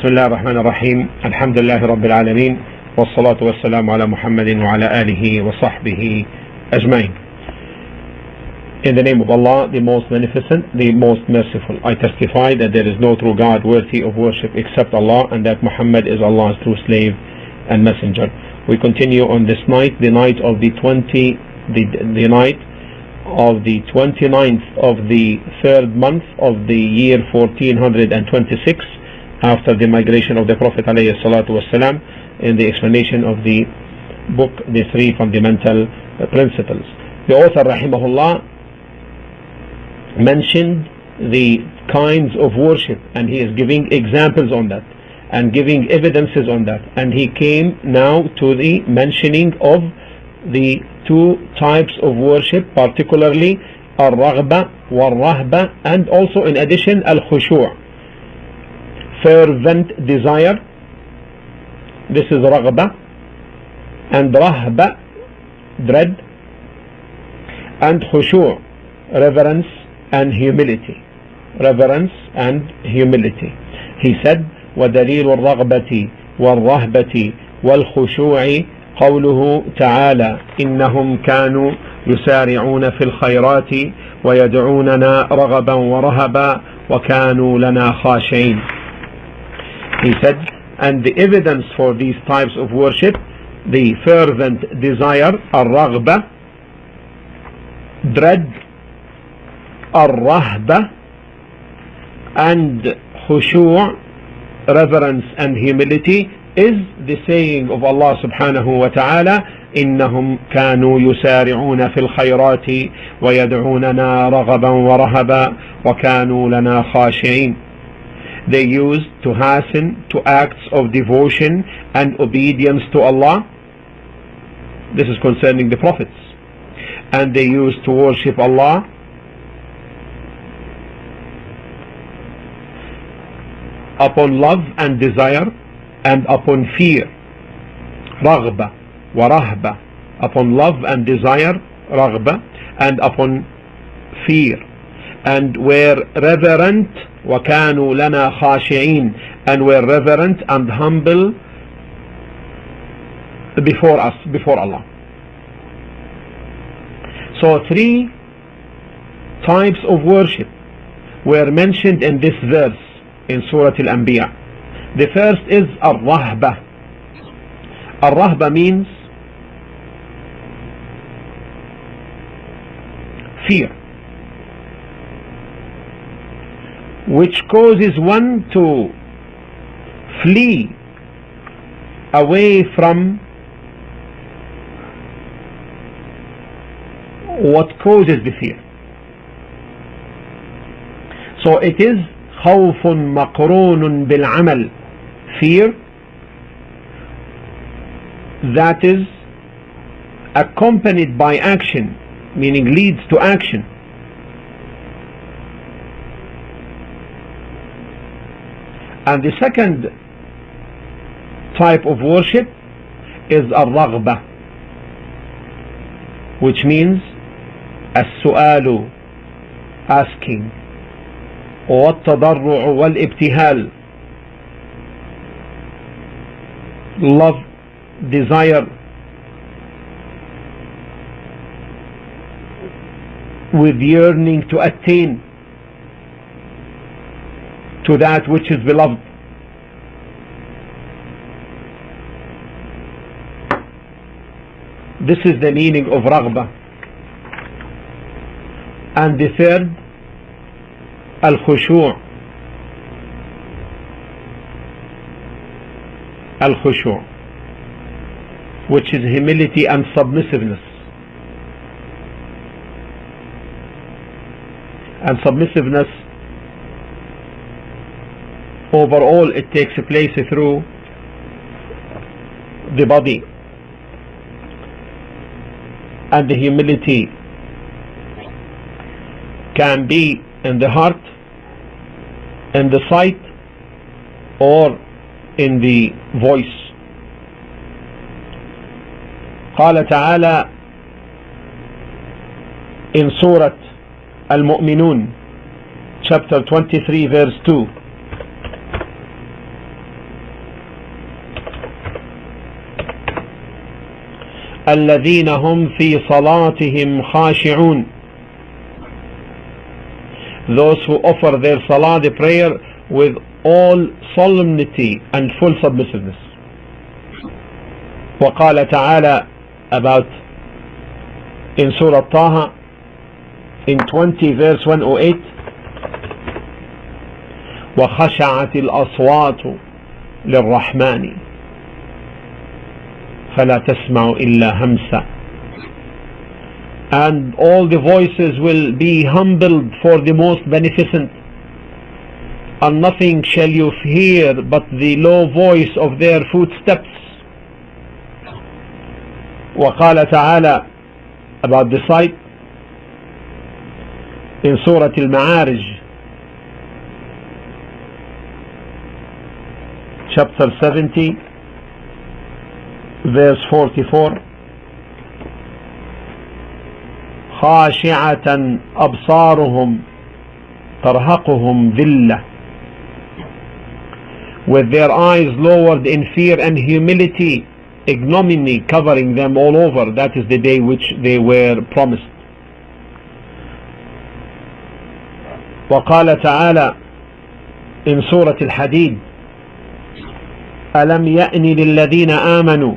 بسم الله الرحمن الرحيم الحمد لله رب العالمين والصلاة والسلام على محمد وعلى آله وصحبه أجمعين. In the name of Allah, the most beneficent, the most merciful, I testify that there is no true God worthy of worship except Allah, and that Muhammad is Allah's true slave and messenger. We continue on this night, the night of the 29th of the third month of the year 1426 after the migration of the Prophet ﷺ, in the explanation of the book, the three fundamental principles. The author rahimahullah mentioned the kinds of worship, and he is giving examples on that and giving evidences on that, and he came now to the mentioning of the two types of worship, particularly al-raghba wal-rahba, and also in addition al-khushu', fervent desire. This is raghba, and rahba, dread, and khushu', reverence and humility. Reverence and humility. He said, وَدَلِيلُ الرَّغْبَةِ وَالرَّهْبَةِ وَالْخُشُوعِ قوله تعالى إنهم كانوا يسارعون في الخيرات ويدعوننا رغبا ورهبا وكانوا لنا خاشعين. He said, and the evidence for these types of worship, the fervent desire, الرغبة, dread, الرهبة, and khushu', reverence and humility, is the saying of Allah subhanahu wa ta'ala, إنهم كانوا يسارعون في الخيرات ويدعوننا رغبا ورهبا وكانوا لنا خاشعين. They used to hasten to acts of devotion and obedience to Allah. This is concerning the prophets. And they used to worship Allah upon love and desire and upon fear, raghba wa rahba, upon love and desire, raghba, and upon fear, and were reverent, wa kanu lana khashi'in, and were reverent and humble before us, before Allah. So three types of worship were mentioned in this verse in Surah Al-Anbiya. The first is al-rahba. Al-rahba means fear, which causes one to flee away from what causes the fear. So it is خوف مقرون بالعمل, fear that is accompanied by action, meaning leads to action. And the second type of worship is al-raghba, which means as-su'alu, asking, والتضرع والابتهال, love, desire, with yearning to attain to that which is beloved. This is the meaning of raghba. And the third, al-khushu'. Al-khushu', which is humility and submissiveness. And submissiveness, overall, it takes place through the body, and the humility can be in the heart, in the sight, or in the voice. قال تعالى in Surah Al-Mu'minun, chapter 23, verse 2, الذين هم في صلاتهم خاشعون. Those who offer their salah, the prayer, with all solemnity and full submissiveness. وقال تعالى about in Surah Taha in 20 verse 108 وخشعت الأصوات للرحمن فلا تسمع إلا همسا. And all the voices will be humbled for the most beneficent, and nothing shall you hear but the low voice of their footsteps. وقال تعالى about the sight in Surah Al-Ma'arij chapter 70 verse 44 خاشعة أبصارهم ترهقهم ذلة, with their eyes lowered in fear and humility, ignominy covering them all over. That is the day which they were promised. وقال تعالى in Surah Al-Hadid ألم يأن للذين آمنوا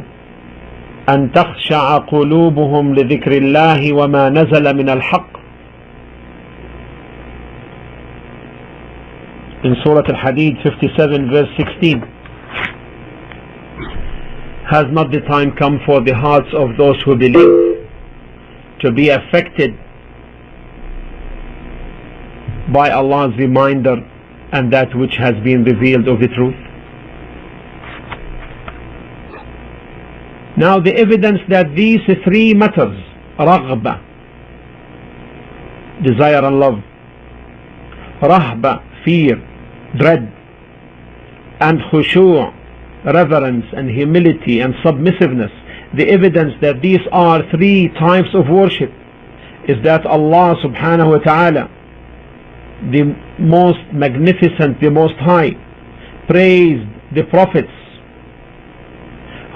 أن تخشع قلوبهم لذكر الله وما نزل من الحق. In Surah Al-Hadid 57 verse 16 has not the time come for the hearts of those who believe to be affected by Allah's reminder and that which has been revealed of the truth? Now the evidence that these three matters, raghba, desire and love, rahba, fear, dread, and khushu', reverence and humility and submissiveness, the evidence that these are three types of worship is that Allah subhanahu wa ta'ala, the most magnificent, the most high, praised the prophets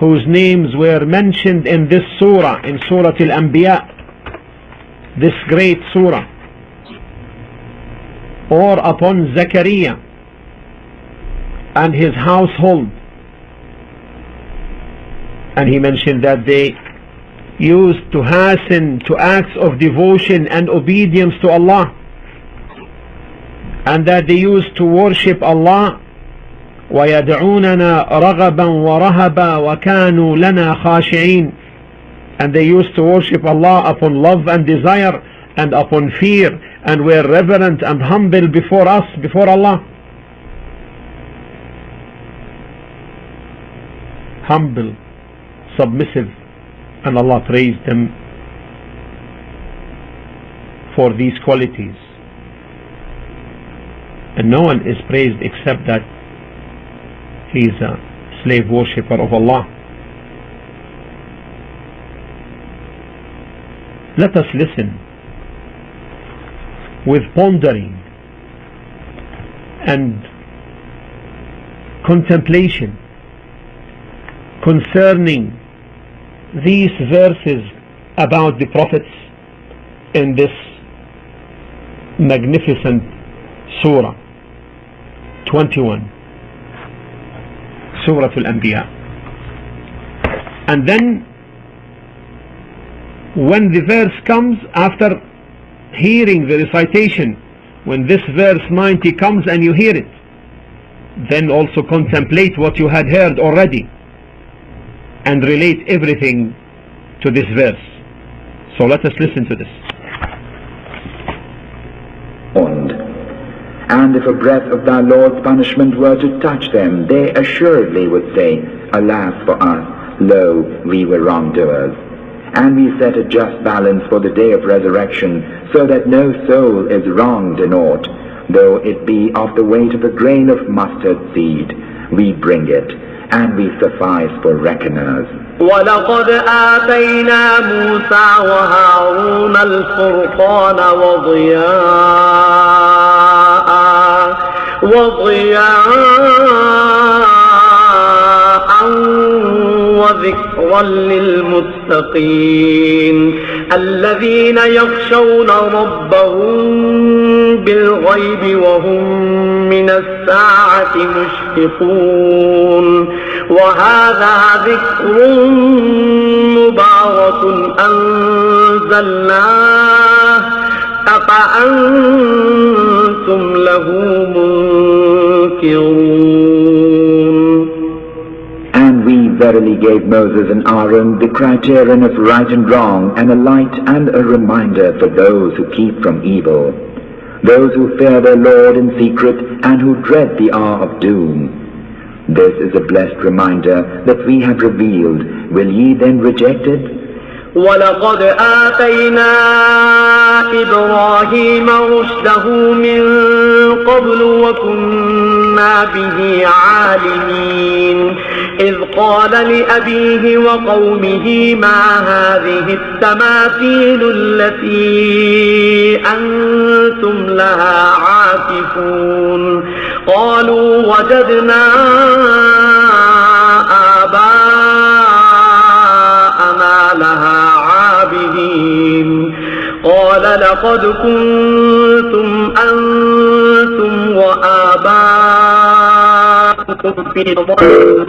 whose names were mentioned in this surah, in Surah Al-Anbiya, this great surah, or upon Zakaria and his household. And he mentioned that they used to hasten to acts of devotion and obedience to Allah, and that they used to worship Allah وَيَدْعُونَنَا رَغَبًا وَرَهَبًا وَكَانُوا لَنَا خَاشِعِينَ, and they used to worship Allah upon love and desire and upon fear, and were reverent and humble before us, before Allah. Humble, submissive, and Allah praised them for these qualities. And no one is praised except that he is a slave worshipper of Allah. Let us listen with pondering and contemplation concerning these verses about the prophets in this magnificent surah 21, Surah Al-Anbiya. And then when the verse comes, after hearing the recitation, when this verse 90 comes and you hear it, then also contemplate what you had heard already and relate everything to this verse. So let us listen to this. And if a breath of thy Lord's punishment were to touch them, they assuredly would say, Alas for us, lo, we were wrongdoers. And we set a just balance for the day of resurrection, so that no soul is wronged in aught, though it be of the weight of a grain of mustard seed. We bring it, and we suffice for reckoners. وَلَقَدْ آتَيْنَا مُوسَى وَهَارُونَ الْفُرْقَانَ وضياء وذكرى وذكرا للمتقين الذين يخشون ربهم بالغيب وهم من الساعة مشفقون وهذا ذكر مبارك أنزلناه أفأنتم له منكرون. And we verily gave Moses and Aaron the criterion of right and wrong and a light and a reminder for those who keep from evil, those who fear their Lord in secret and who dread the hour of doom. This is a blessed reminder that we have revealed. Will ye then reject it? وَلَقَدْ آتَيْنَا إِبْرَاهِيمَ رُشْدَهُ مِنْ قَبْلُ وَكُنَّا بِهِ عَالِمِينَ إِذْ قَالَ لِأَبِيهِ وَقَوْمِهِ مَا هَذِهِ التَّمَاثِيلُ الَّتِي أَنْتُمْ لَهَا عَاكِفُونَ قَالُوا وَجَدْنَا آباءَنَا لَهَا عابدين. قال لقد كنتم أنتم وآباؤكم في ضلال.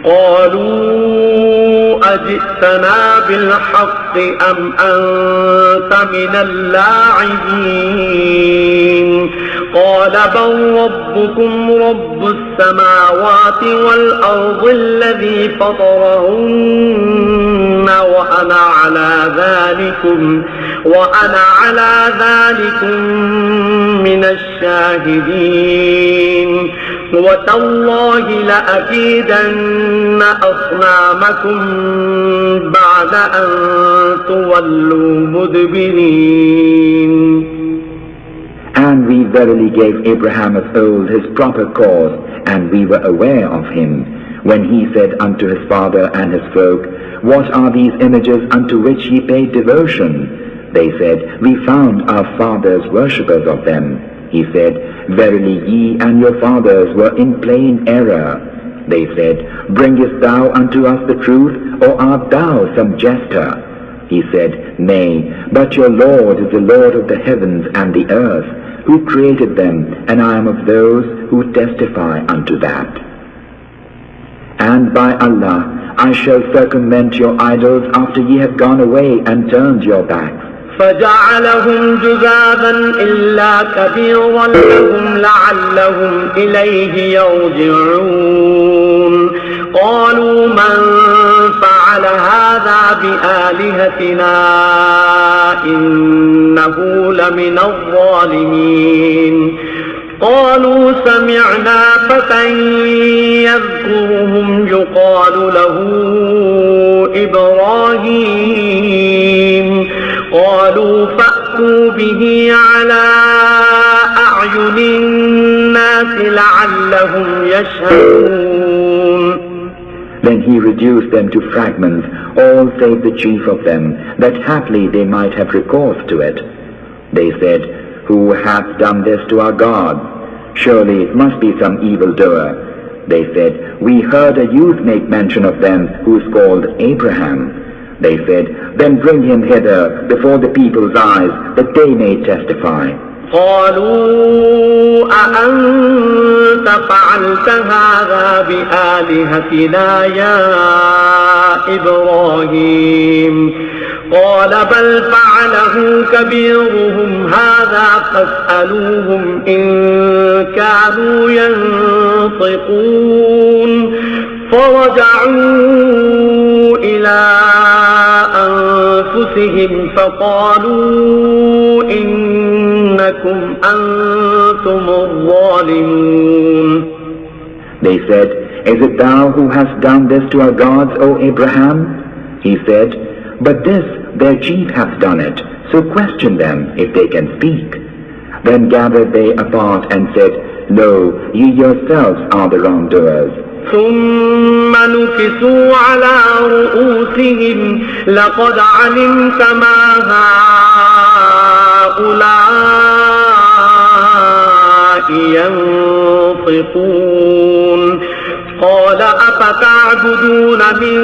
قالوا أجئتنا بالحق أم أنت من اللاعبين. قال بل ربكم رب السماوات والأرض الذي فطرهن وأنا على ذلكم من الشاهدين. وتالله لأكيدن أصنامكم بعد أن تولوا مدبرين. And we verily gave Abraham of old his proper cause, and we were aware of him, when he said unto his father and his folk, What are these images unto which ye pay devotion? They said, We found our fathers worshippers of them. He said, Verily ye and your fathers were in plain error. They said, Bringest thou unto us the truth, or art thou some jester? He said, Nay, but your Lord is the Lord of the heavens and the earth, who created them, and I am of those who testify unto that. And by Allah, I shall circumvent your idols after ye have gone away and turned your backs. فجعلهم جذابا إلا كبيرا لهم لعلهم إليه يرجعون. قالوا من فعل هذا بآلهتنا إنه لمن الظالمين. قالوا سمعنا فتى يذكرهم يقال له إبراهيم. قالوا فأتوا به على أعين الناس لعلهم يشهدون. Then he reduced them to fragments, all save the chief of them, that haply they might have recourse to it. They said, Who hath done this to our God? Surely it must be some evildoer. They said, We heard a youth make mention of them who is called Abraham. They said, Then bring him hither before the people's eyes, that they may testify. قالوا أأنت فعلت هذا بآلهتنا يا إبراهيم. قال بل فعله كبيرهم هذا فاسألوهم إن كانوا ينطقون. فرجعوا إلى أنفسهم فقالوا إنكم أنتم الظالمون. They said, Is it thou who hast done this to our gods, O Abraham? He said, But this their chief hath done it, so question them if they can speak. Then gathered they apart and said, Lo, ye yourselves are the wrongdoers. ثم نكسوا على رؤوسهم لقد علمت ما هؤلاء ينطقون. قال أفتعبدون من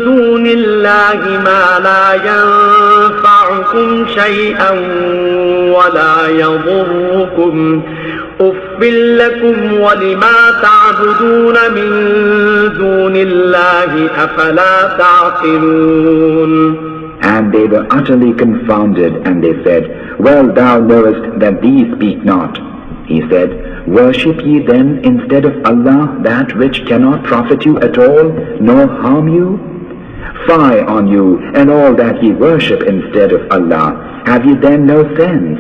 دون الله ما لا ينفعكم شيئا ولا يضركم أف لكم ولما تعبدون من دون الله أفلا تعقلون. And they were utterly confounded, and they said, Well, thou knowest that these speak not. He said, Worship ye then instead of Allah that which cannot profit you at all, nor harm you? Fie on you and all that ye worship instead of Allah. Have ye then no sense?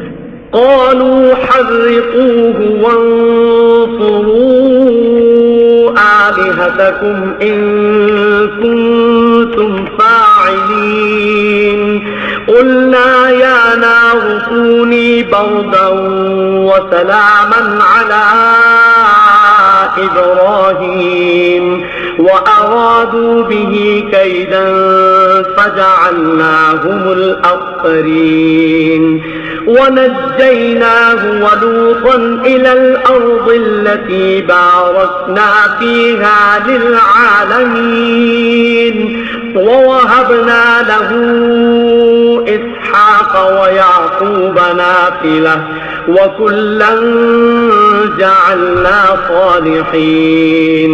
قالوا حرقوه وانصروا آلهتكم إن كنتم فاعلين. قلنا يا نار كوني بردا وسلاما على إبراهيم وأرادوا به كيدا فجعلناهم الأخسرين. ونجيناه ولوطا إلى الأرض التي باركنا فيها للعالمين ووهبنا له إسحاق ويعقوب نافلة وكلا جعلنا صالحين.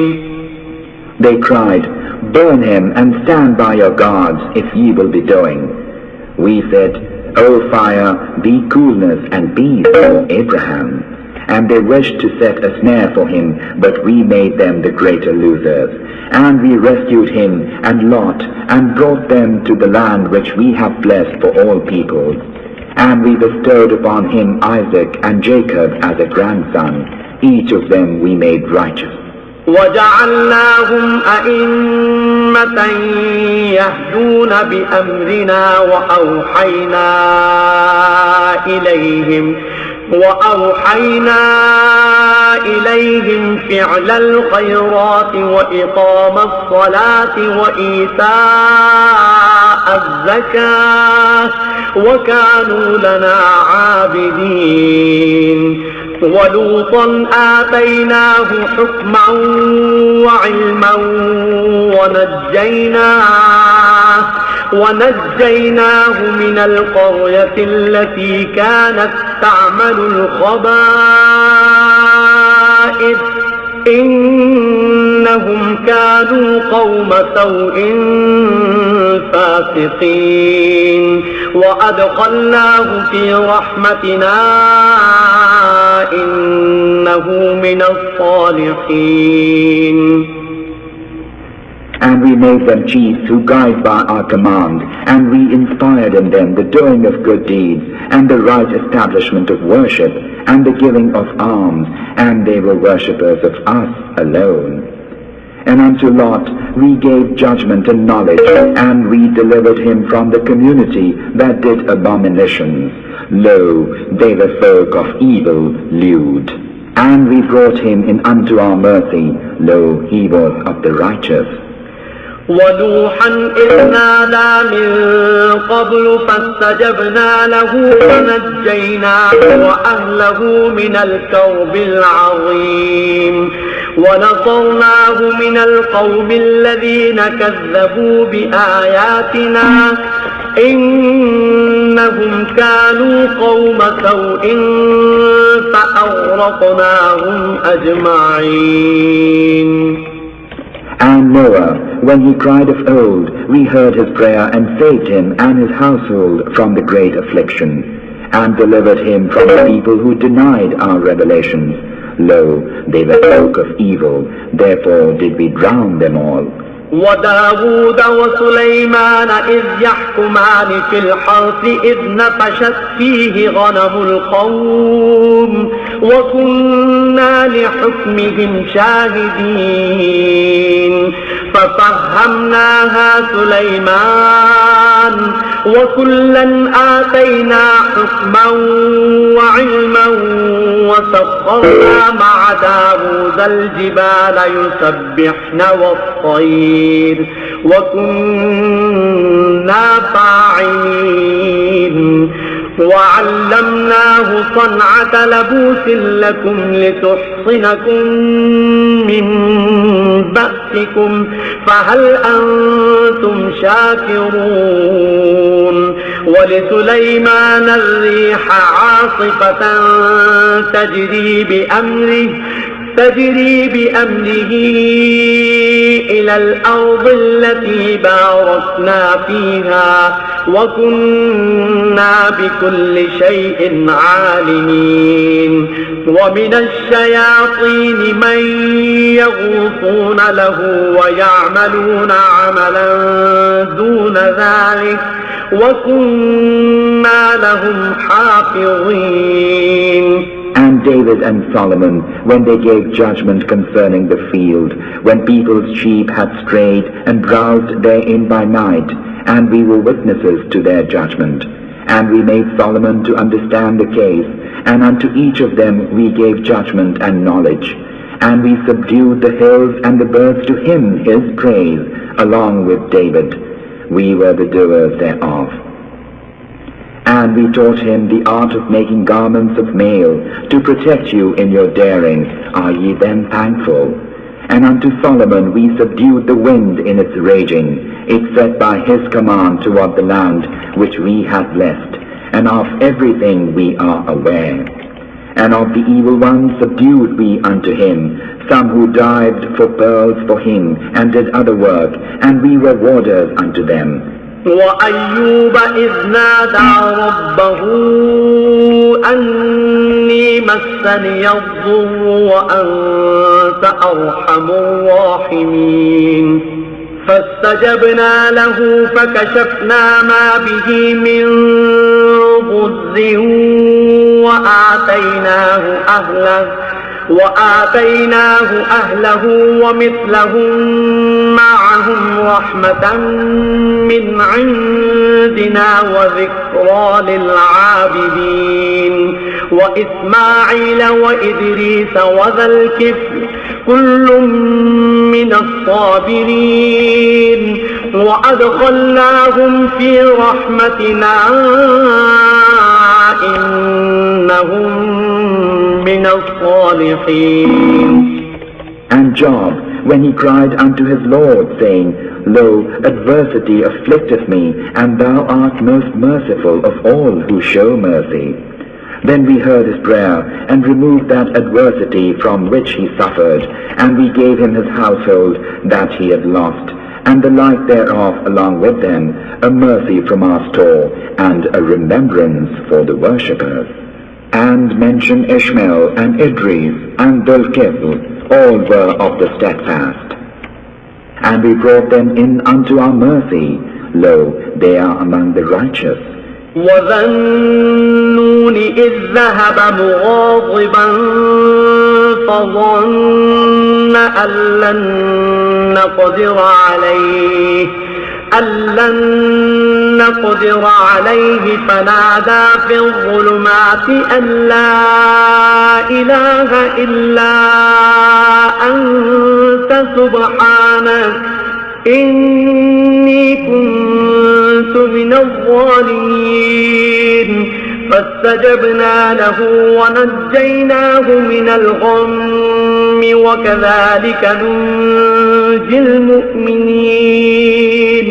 They cried, Burn him and stand by your gods if ye will be doing. We said, O fire, be coolness and peace, O Abraham. And they wished to set a snare for him, but we made them the greater losers. And we rescued him and Lot, and brought them to the land which we have blessed for all peoples. And we bestowed upon him Isaac and Jacob as a grandson. Each of them we made righteous. وجعلناهم أئمة يهدون بأمرنا وأوحينا إليهم فعل الخيرات وإقام الصلاة وإيتاء الزكاة وكانوا لنا عابدين. ولوطا آتيناه حكما وعلما ونجيناه من القرية التي كانت تعمل الخبائث إنهم كانوا قوم سوء فاسقين. وأدخلناه في رحمتنا إنه من الصالحين. And we made them chiefs who guide by our command, and we inspired in them the doing of good deeds, and the right establishment of worship, and the giving of alms, and they were worshippers of us alone. And unto Lot we gave judgment and knowledge, and we delivered him from the community that did abominations. Lo, they were folk of evil, lewd. And we brought him in unto our mercy. Lo, he was of the righteous. ونوحا إذ نادى من قبل فاستجبنا له ونجيناه وأهله من الكرب العظيم. ونصرناه من القوم الذين كذبوا بآياتنا إنهم كانوا قوم سوء فأغرقناهم أجمعين. And Noah, when he cried of old, we heard his prayer and saved him and his household from the great affliction, and delivered him from the people who denied our revelations. Lo, they were folk of evil, therefore did we drown them all. وداود وسليمان إذ يحكمان في الحرث إذ نفشت فيه غنم القوم وكنا لحكمهم شاهدين. ففهمناها سليمان وكلا آتينا حكما وعلما وسخرنا مع داود الجبال يسبحن والطير وكنا فاعلين. وعلمناه صنعة لبوس لكم لتحصنكم من بأسكم فهل أنتم شاكرون ولسليمان الريح عاصفة تجري بأمره إلى الأرض التي باركنا فيها وكنا بكل شيء عالمين ومن الشياطين من يغوصون له ويعملون عملا دون ذلك وكنا لهم حافظين. And David and Solomon, when they gave judgment concerning the field, when people's sheep had strayed and browsed therein by night, and we were witnesses to their judgment. And we made Solomon to understand the case, and unto each of them we gave judgment and knowledge. And we subdued the hills and the birds to him his praise, along with David. We were the doers thereof. And we taught him the art of making garments of mail to protect you in your daring. Are ye then thankful? And unto Solomon we subdued the wind in its raging. It set by his command toward the land which we had blessed. And of everything we are aware. And of the evil ones subdued we unto him, some who dived for pearls for him and did other work, and we were warders unto them. وأيوب إذ نادى ربه أني مسني الضر وأنت أرحم الراحمين فاستجبنا له فكشفنا ما به من ضر وآتيناه أهله ومثلهم معهم رحمة من عندنا وذكرى للعابدين وإسماعيل وإدريس وذا الكفل كل من الصابرين وأدخلناهم في رحمتنا إنهم من الصالحين. And Job, when he cried unto his Lord, saying, Lo, adversity afflicteth me, and thou art most merciful of all who show mercy. Then we heard his prayer, and removed that adversity from which he suffered, and we gave him his household that he had lost, and the like thereof along with them, a mercy from our store, and a remembrance for the worshippers. And mention Ishmael and Idris and Lecutre, all were of the steadfast. And we brought them in unto our mercy, lo, they are among the righteous. وذا النون إذ ذهب مغاضبا فظن أن لن نقدر عليه فنادى في الظلمات أن لا إله إلا أنت سبحانك إني كنت من الظالمين فاستجبنا له ونجيناه من الغم وكذلك ننجي المؤمنين.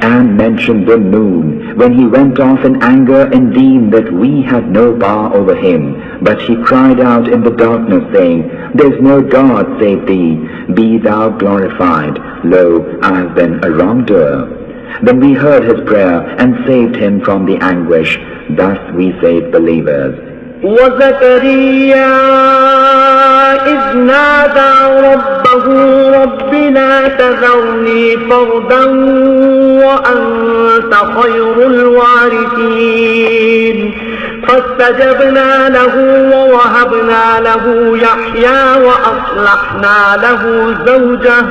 And mention the noon, when he went off in anger and deemed that we had no power over him. But he cried out in the darkness, saying, There is no God save thee, be thou glorified. Lo, I have been a wrongdoer. Then we heard his prayer and saved him from the anguish. Thus we save believers. وزكريا إذ نادى ربه رب لا تذرني فردا وأنت خير الوارثين فاستجبنا له ووهبنا له يحيى وأصلحنا له زوجه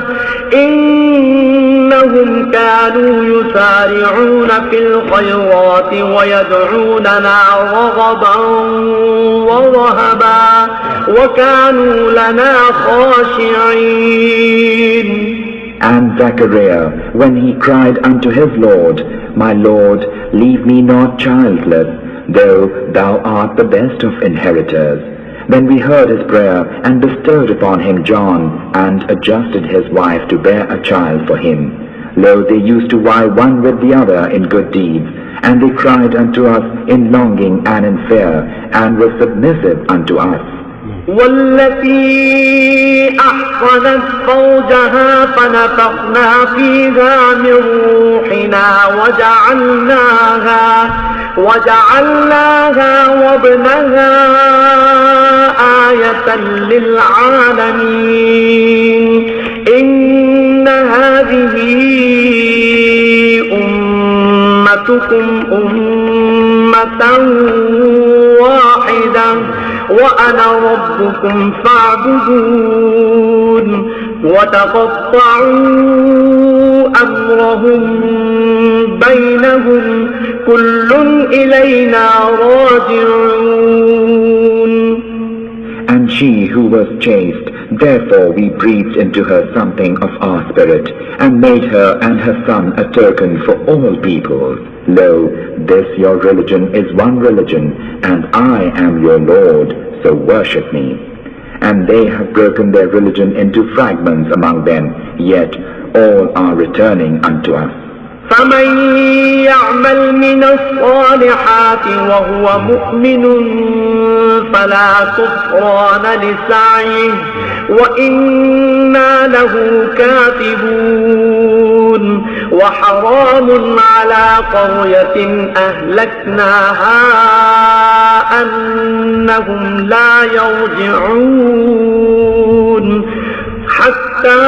إنهم كانوا يسارعون في الخيرات ويدعوننا رغبا ورهبا وكانوا لنا خاشعين. And Zechariah, when he cried unto his Lord, My Lord, leave me not childless, though thou art the best of inheritors. Then we heard his prayer and bestowed upon him John and adjusted his wife to bear a child for him. Lo, they used to vie one with the other in good deeds, and they cried unto us in longing and in fear, and were submissive unto us. والتي أحصنت فرجها فنفخنا فيها من روحنا وجعلناها وابنها آية للعالمين إن هذه أمتكم أمة واحدة وأنا ربكم فاعبدون وتقطعوا أمرهم بينهم كل إلينا راجعون. And she who was chaste, therefore we breathed into her something of our spirit, and made her and her son a token for all peoples. Lo, this your religion is one religion, and I am your Lord, so worship me. And they have broken their religion into fragments among them, yet all are returning unto us. فمن يعمل من الصالحات وهو مؤمن فلا كفران لسعيه وإنا له كاتبون وحرام على قرية أهلكناها أنهم لا يرجعون حتى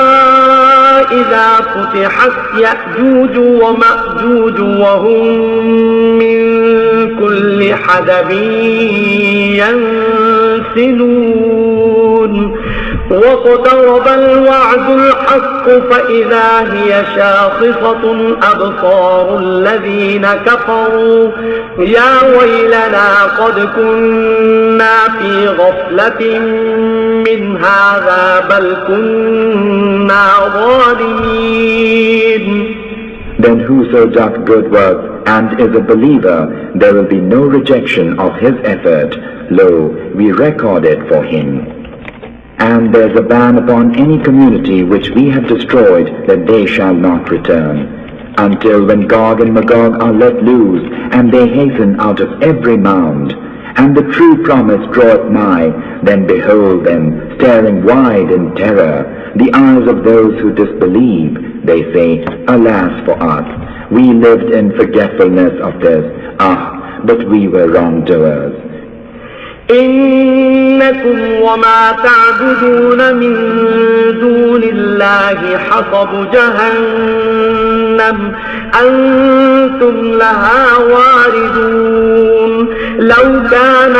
إذا فتحت يأجوج ومأجوج وهم من كل حدب ينسلون واقترب الوعد الحق فإذا هي شاخصة أبصار الذين كفروا يا ويلنا قد كنا في غفلة من هذا بل كنا ظالمين. Then whoso doth good work and is a believer, there will be no rejection of his effort. Lo, we record it for him. And there's a ban upon any community which we have destroyed that they shall not return, until when Gog and Magog are let loose, and they hasten out of every mound. And the true promise draweth nigh, then behold them, staring wide in terror, the eyes of those who disbelieve. They say, alas for us, we lived in forgetfulness of this, but we were wrongdoers. إنكم وما تعبدون من دون الله حصب جهنم أنتم لها واردون لو كان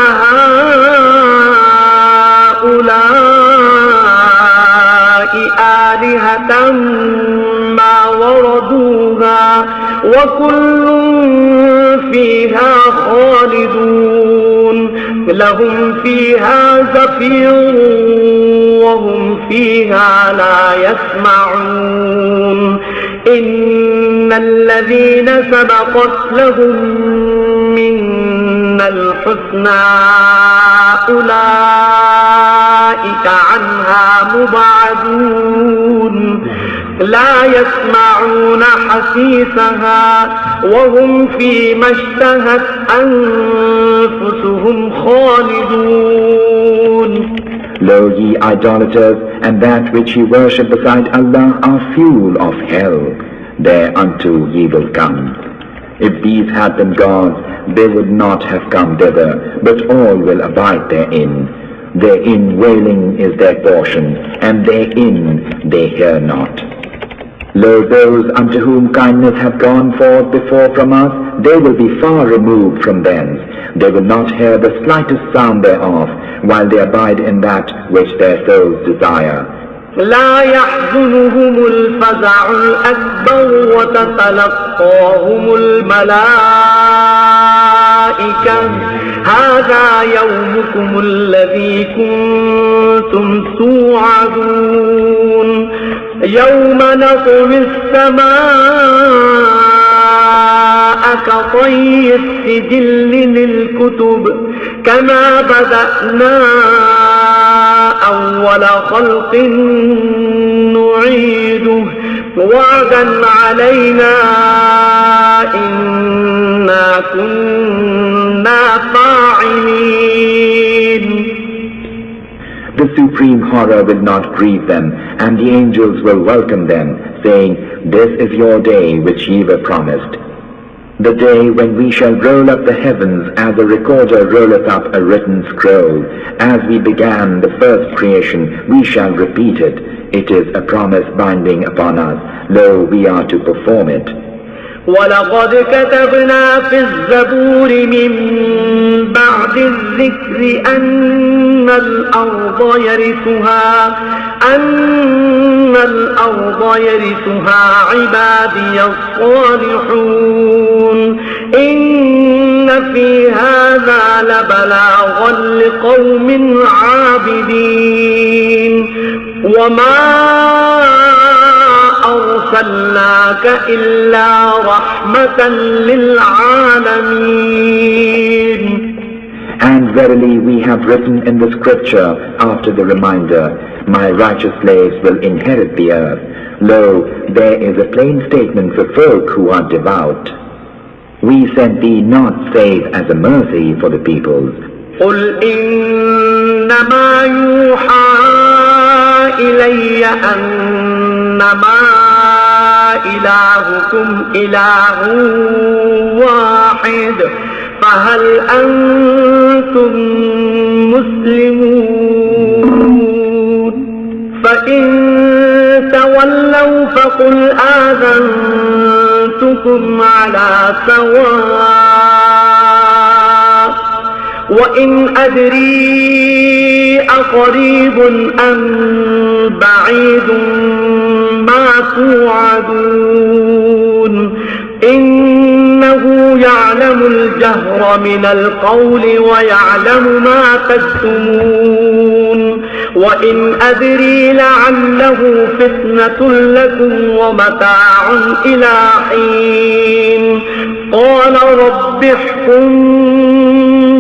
هؤلاء آلهة ما وردوها وكل فيها خالدون لهم فيها زفير وهم فيها لا يسمعون إن الذين سبقت لهم منا الحسنى أولئك عنها مبعدون لا يسمعون حسيسها وهم فيما اشتهت أنفسهم خالدون. Lo, ye idolaters, and that which ye worship beside Allah are fuel of hell. Thereunto ye will come. If these had been gods, they would not have come thither, but all will abide therein. Therein wailing is their portion, and therein they hear not. Lo, those unto whom kindness hath gone forth before from us, they will be far removed from thence. They will not hear the slightest sound thereof, while they abide in that which their souls desire. لا يحزنهم الفزع الأكبر وتتلقاهم الملائكة هذا يومكم الذي كنتم توعدون يوم نطوي السماء كطي السجل للكتب كما بدأنا أول خلق نعيده وعدا علينا إنا كنا فاعلين. The supreme horror will not grieve them, and the angels will welcome them, saying, This is your day which ye were promised. The day when we shall roll up the heavens as a recorder rolleth up a written scroll. As we began the first creation, we shall repeat it. It is a promise binding upon us. Lo, we are to perform it. ولقد كتبنا في الزبور من بعد الذكر أن الأرض يرثها عبادي الصالحون إن في هذا لبلاغا لقوم عابدين وما أرسلناك إلا رحمة للعالمين. And verily we have written in the scripture after the reminder, My righteous slaves will inherit the earth. Lo, there is a plain statement for folk who are devout. We sent thee not save as a mercy for the peoples. قل إنما يوحى إلي أنما إلهكم إله واحد فهل أنتم مسلمون فإن تولوا فقل آذنتكم على سواء وإن أدري أقريب أم بعيد ما توعدون إنه يعلم الجهر من القول ويعلم ما تكتمون وإن أدري لعله فتنة لكم ومتاع إلى حين قال رب احكم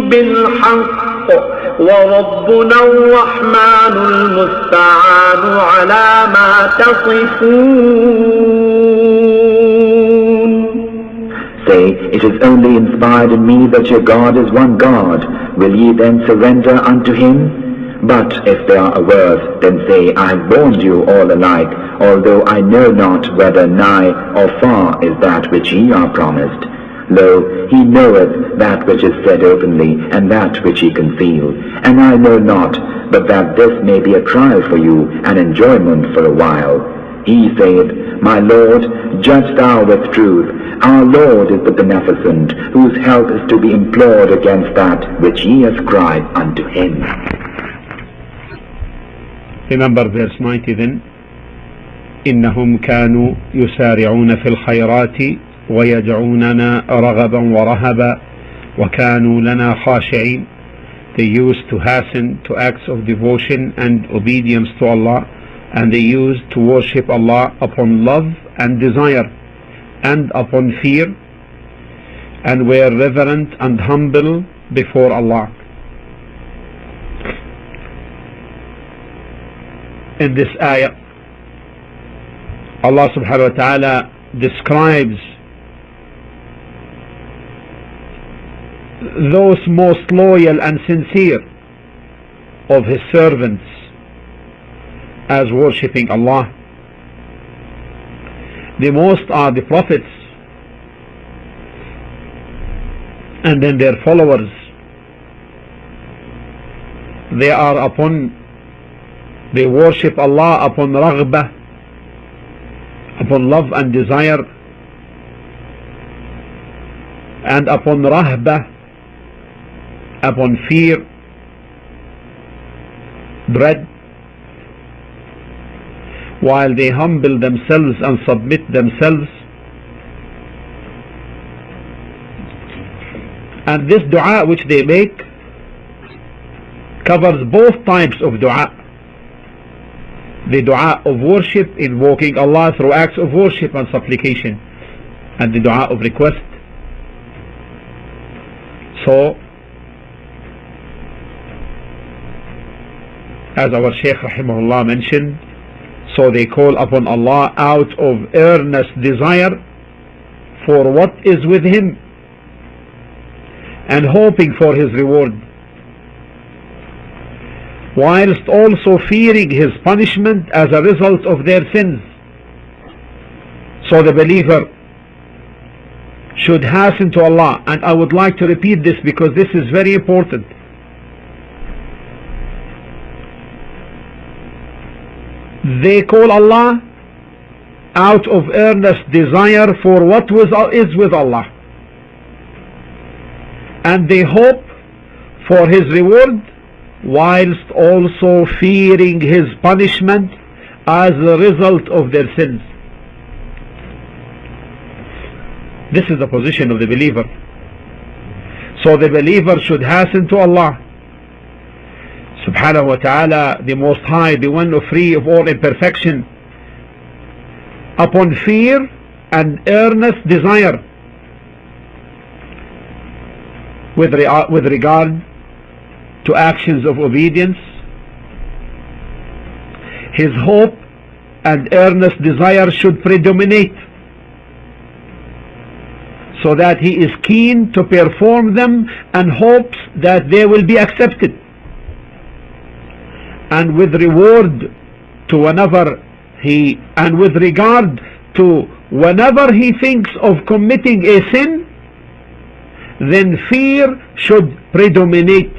بالحق وربنا الرحمن المستعان على ما تصفون. Say, it is only inspired in me that your God is one God. Will ye then surrender unto him? But if they are averse, then say, I have warned you all alike, although I know not whether nigh or far is that which ye are promised. Lo, he knoweth that which is said openly, and that which ye conceal. And I know not, but that this may be a trial for you, an enjoyment for a while. He saith, My Lord, judge thou with truth. Our Lord is the Beneficent, whose help is to be implored against that which ye ascribe unto him. Remember verse 90 then. إنهم كانوا يسارعون في الخيرات ويدعوننا رغبا ورهبا وكانوا لنا خاشعين. They used to hasten to acts of devotion and obedience to Allah, and they used to worship Allah upon love and desire and upon fear, and were reverent and humble before Allah. In this ayah, Allah subhanahu wa ta'ala describes those most loyal and sincere of his servants as worshipping Allah. The most are the prophets, and then their followers. They worship Allah upon raghbah, upon love and desire, and upon rahbah, upon fear, dread, while they humble themselves and submit themselves. And this dua which they make covers both types of dua. The dua of worship, invoking Allah through acts of worship and supplication, and the dua of request. So, as our Shaykh rahimahullah mentioned, so they call upon Allah out of earnest desire for what is with him and hoping for his reward, whilst also fearing his punishment as a result of their sins. So the believer should hasten to Allah, and I would like to repeat this because this is very important. They call Allah out of earnest desire for what is with Allah, and they hope for his reward whilst also fearing his punishment as a result of their sins. This is the position of the believer. So the believer should hasten to Allah subhanahu wa ta'ala, the Most High, the one free of all imperfection, upon fear and earnest desire with regard to actions of obedience. His hope and earnest desire should predominate, so that he is keen to perform them and hopes that they will be accepted. And with regard to whenever he thinks of committing a sin, then fear should predominate,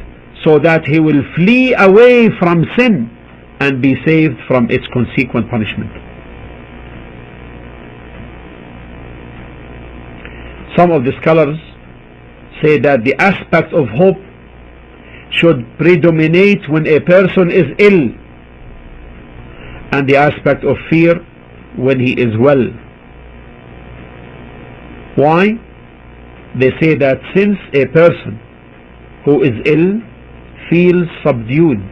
so that he will flee away from sin and be saved from its consequent punishment. Some of the scholars say that the aspect of hope should predominate when a person is ill, and the aspect of fear when he is well. Why? They say that since a person who is ill feels subdued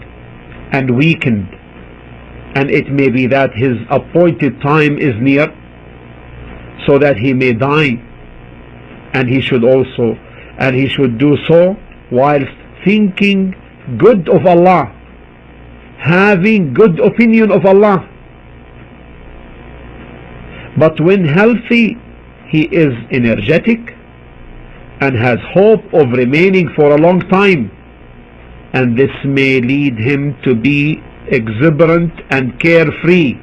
and weakened, and it may be that his appointed time is near, so that he may die, and he should do so whilst thinking good of Allah, having good opinion of Allah. But when healthy, he is energetic and has hope of remaining for a long time, and this may lead him to be exuberant and carefree.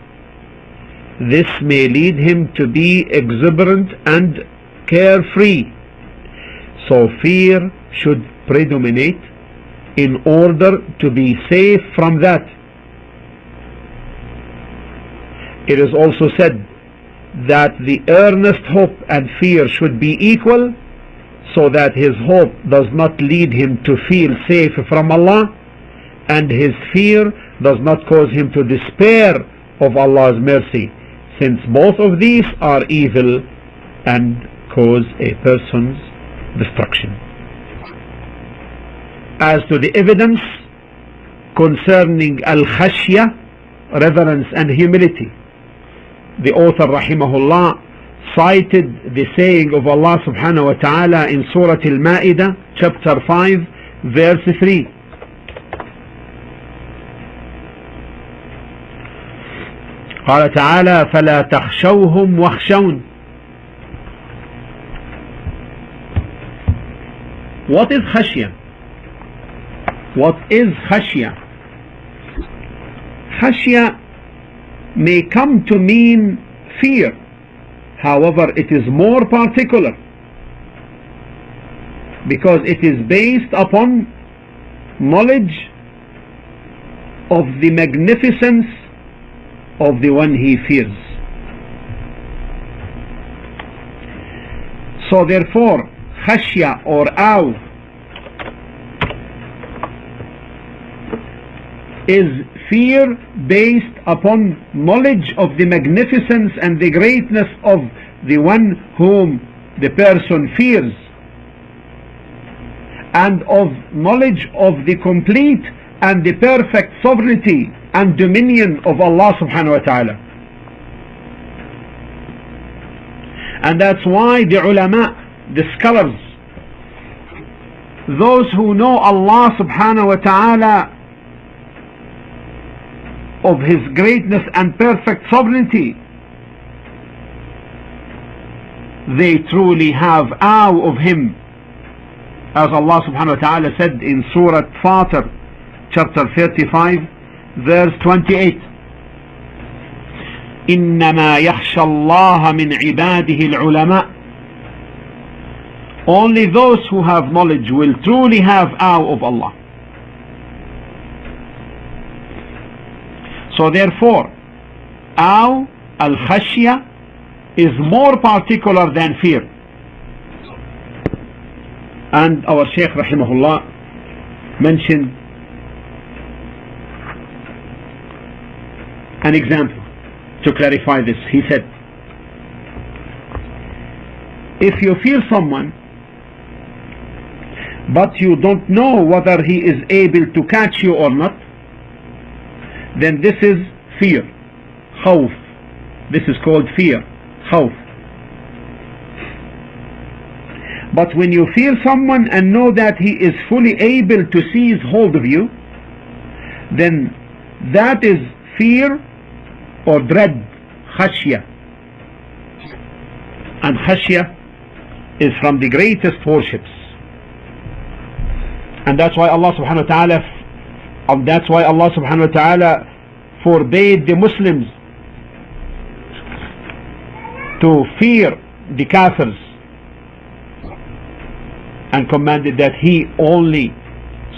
This may lead him to be exuberant and carefree. So fear should predominate in order to be safe from that. It is also said that the earnest hope and fear should be equal, so that his hope does not lead him to feel safe from Allah, and his fear does not cause him to despair of Allah's mercy, since both of these are evil and cause a person's destruction. As to the evidence concerning al-khashya, reverence and humility, the author rahimahullah cited the saying of Allah subhanahu wa ta'ala in Surah Al-Ma'idah, chapter 5, verse 3. قال تعالى فلا تخشوهم واخشون. What is khashya? What is khashya? Khashya may come to mean fear. However, it is more particular because it is based upon knowledge of the magnificence of the one he fears. So therefore, khashya or awe is fear based upon knowledge of the magnificence and the greatness of the one whom the person fears, and of knowledge of the complete and the perfect sovereignty and dominion of Allah subhanahu wa ta'ala. And that's why the ulama, the scholars, those who know Allah subhanahu wa ta'ala of His greatness and perfect sovereignty, they truly have awe of Him, as Allah subhanahu wa ta'ala said in Surah Fatir, chapter 35, verse 28, إنما يخشى الله من عباده العلماء. Only those who have knowledge will truly have awe of Allah. So therefore, awe, al-khashya, is more particular than fear. And our Shaykh rahimahullah mentioned an example to clarify this. He said, if you fear someone but you don't know whether he is able to catch you or not, then this is fear, khawf. This is called fear, khawf. But when you fear someone and know that he is fully able to seize hold of you, then that is fear or dread, khashya. And khashya is from the greatest worships. And that's why Allah subhanahu wa ta'ala forbade the Muslims to fear the kafirs, and commanded that He only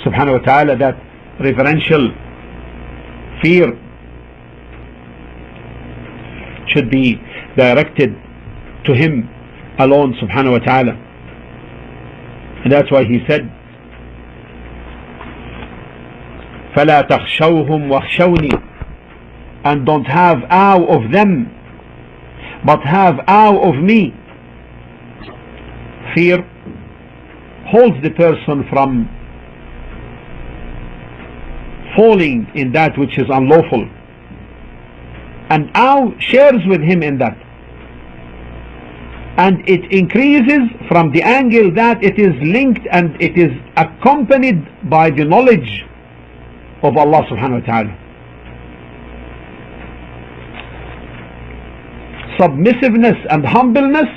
subhanahu wa ta'ala, that reverential fear, should be directed to Him alone subhanahu wa ta'ala. And that's why He said, فَلَا تَخْشَوْهُمْ وَخْشَوْنِي, and don't have awe of them, but have awe of me. Fear holds the person from falling in that which is unlawful, and awe shares with him in that, and it increases from the angle that it is linked and it is accompanied by the knowledge of Allah subhanahu wa ta'ala. Submissiveness and humbleness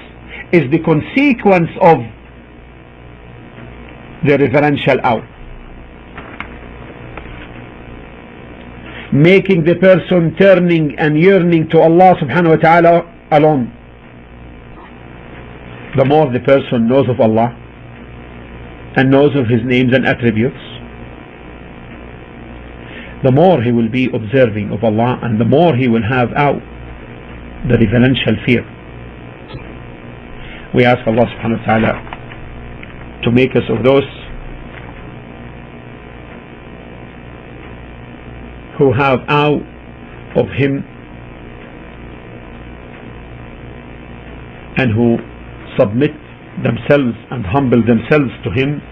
is the consequence of the reverential awe, making the person turning and yearning to Allah subhanahu wa ta'ala alone. The more the person knows of Allah and knows of His names and attributes, the more he will be observing of Allah, and the more he will have awe, the reverential fear. We ask Allah subhanahu wa ta'ala to make us of those who have awe of Him and who submit themselves and humble themselves to Him,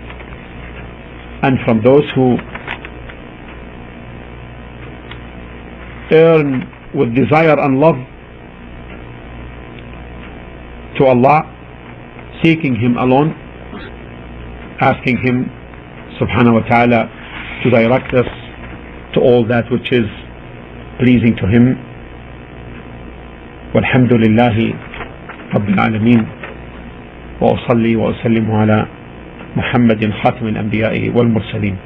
and from those who earn with desire and love to Allah, seeking Him alone, asking Him subhanahu wa ta'ala to direct us to all that which is pleasing to Him. Walhamdulillahi Rabbil Alameen, wa usalli wa usallimu ala Muhammadin Khatim al-Anbiya'i wal Mursaleen.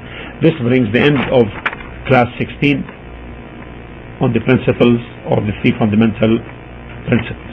This brings the end of class 16 on the principles or the three fundamental principles.